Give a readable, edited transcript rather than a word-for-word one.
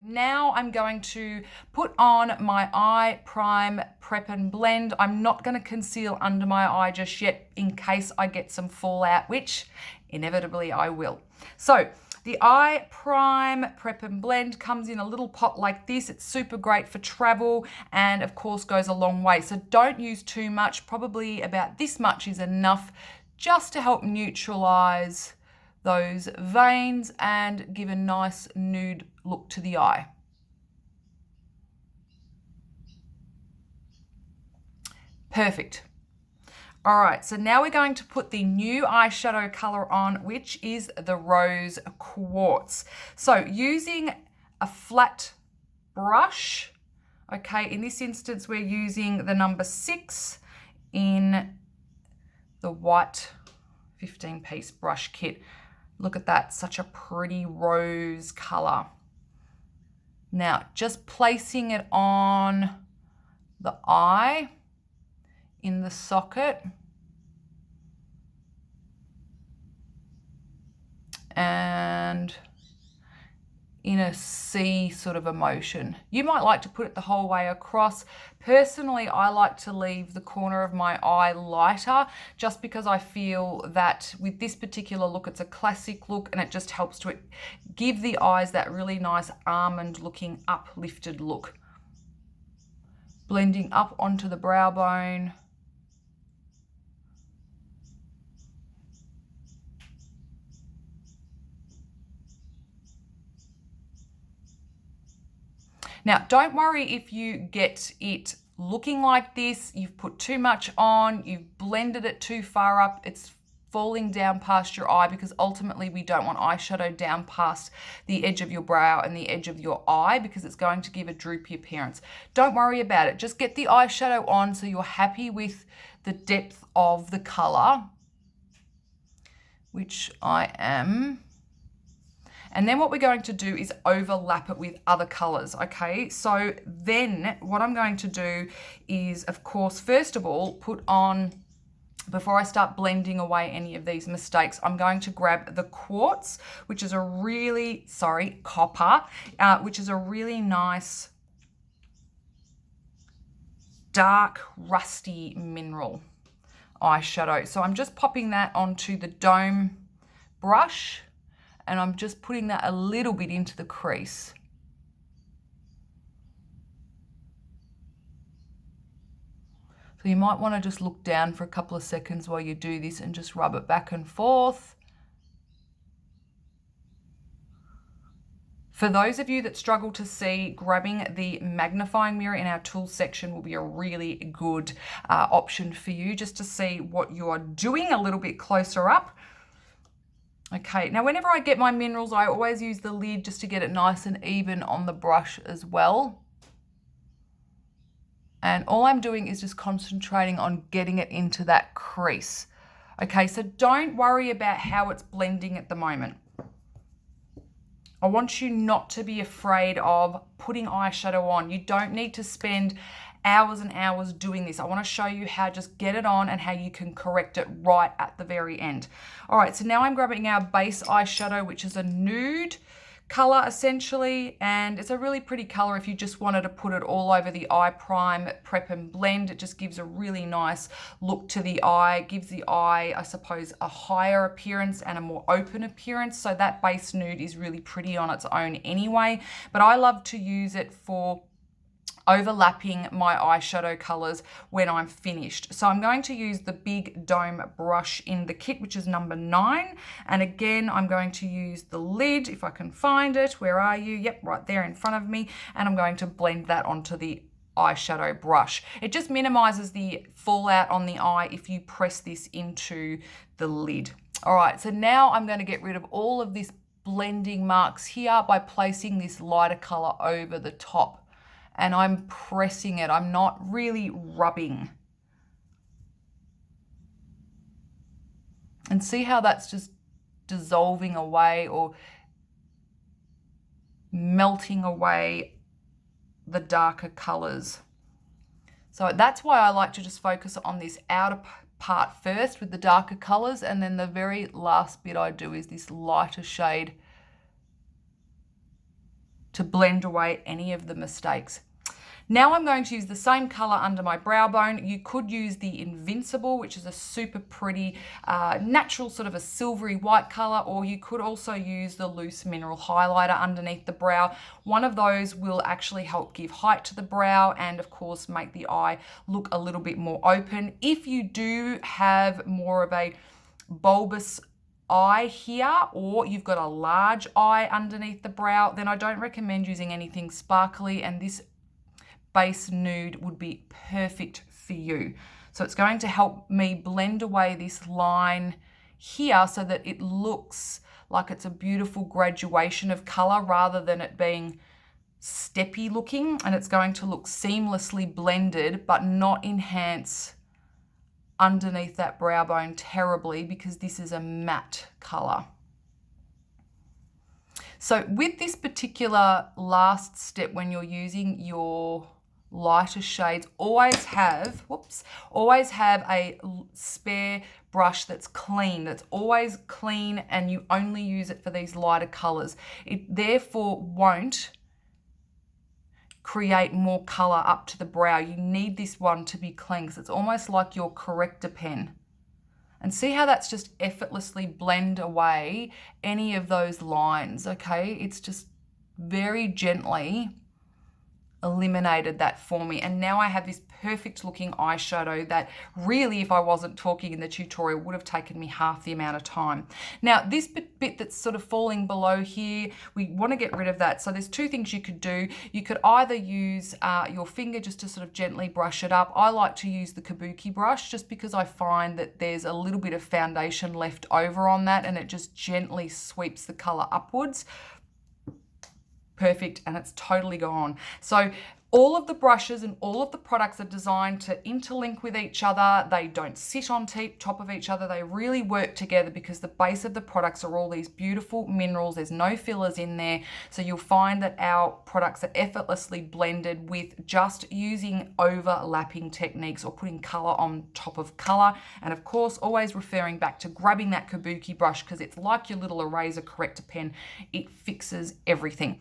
Now I'm going to put on my eye prime, prep and blend. I'm not going to conceal under my eye just yet in case I get some fallout, which inevitably I will. So the eye prime, prep and blend comes in a little pot like this. It's super great for travel and of course goes a long way. So don't use too much, probably about this much is enough just to help neutralize those veins and give a nice nude look to the eye. Perfect. All right, so now we're going to put the new eyeshadow color on, which is the Rose Quartz. So using a flat brush, okay, in this instance, we're using the number 6 in the white 15-piece brush kit. Look at that, such a pretty rose color. Now, just placing it on the eye in the socket and in a C sort of a motion. You might like to put it the whole way across. Personally, I like to leave the corner of my eye lighter just because I feel that with this particular look, it's a classic look and it just helps to give the eyes that really nice almond looking uplifted look. Blending up onto the brow bone. Now, don't worry if you get it looking like this, you've put too much on, you've blended it too far up, it's falling down past your eye, because ultimately we don't want eyeshadow down past the edge of your brow and the edge of your eye because it's going to give a droopy appearance. Don't worry about it. Just get the eyeshadow on so you're happy with the depth of the color, which I am. And then what we're going to do is overlap it with other colors, okay? So then what I'm going to do is, of course, first of all, put on, before I start blending away any of these mistakes, I'm going to grab the Quartz, which is a really, copper, which is a really nice dark rusty mineral eyeshadow. So I'm just popping that onto the dome brush and I'm just putting that a little bit into the crease. So you might want to just look down for a couple of seconds while you do this and just rub it back and forth. For those of you that struggle to see, grabbing the magnifying mirror in our tools section will be a really good option for you, just to see what you are doing a little bit closer up. Okay, now whenever I get my minerals, I always use the lid just to get it nice and even on the brush as well. And all I'm doing is just concentrating on getting it into that crease. Okay, so don't worry about how it's blending at the moment. I want you not to be afraid of putting eyeshadow on. You don't need to spend hours and hours doing this. I want to show you how just get it on and how you can correct it right at the very end. All right, so now I'm grabbing our base eyeshadow, which is a nude color essentially, and it's a really pretty color if you just wanted to put it all over the eye prime, prep and blend. It just gives a really nice look to the eye, gives the eye, I suppose, a higher appearance and a more open appearance. So that base nude is really pretty on its own anyway, but I love to use it for overlapping my eyeshadow colors when I'm finished. So I'm going to use the big dome brush in the kit, which is number 9. And again, I'm going to use the lid, if I can find it. Where are you? Yep, right there in front of me. And I'm going to blend that onto the eyeshadow brush. It just minimizes the fallout on the eye if you press this into the lid. All right, so now I'm going to get rid of all of this blending marks here by placing this lighter color over the top. And I'm pressing it. I'm not really rubbing. And see how that's just dissolving away or melting away the darker colors. So that's why I like to just focus on this outer part first with the darker colors, and then the very last bit I do is this lighter shade to blend away any of the mistakes. Now I'm going to use the same color under my brow bone. You could use the Invincible, which is a super pretty, natural sort of a silvery white color, or you could also use the loose mineral highlighter underneath the brow. One of those will actually help give height to the brow and of course make the eye look a little bit more open. If you do have more of a bulbous eye here, or you've got a large eye underneath the brow, then I don't recommend using anything sparkly, and this base nude would be perfect for you. So it's going to help me blend away this line here so that it looks like it's a beautiful graduation of color rather than it being steppy looking, and it's going to look seamlessly blended but not enhance underneath that brow bone terribly, because this is a matte color. So with this particular last step, when you're using your lighter shades, always have a spare brush that's clean, that's always clean, and you only use it for these lighter colors. It therefore won't create more color up to the brow. You need this one to be clean because it's almost like your corrector pen. And see how that's just effortlessly blend away any of those lines, okay? It's just very gently eliminated that for me, and now I have this perfect looking eyeshadow that really, if I wasn't talking in the tutorial, would have taken me half the amount of time. Now this bit that's sort of falling below here, we want to get rid of that. So there's two things you could do. You could either use your finger just to sort of gently brush it up. I like to use the kabuki brush just because I find that there's a little bit of foundation left over on that, and it just gently sweeps the color upwards. Perfect, and it's totally gone. So all of the brushes and all of the products are designed to interlink with each other. They don't sit on top of each other. They really work together because the base of the products are all these beautiful minerals. There's no fillers in there. So you'll find that our products are effortlessly blended with just using overlapping techniques or putting color on top of color. And of course, always referring back to grabbing that kabuki brush because it's like your little eraser corrector pen. It fixes everything.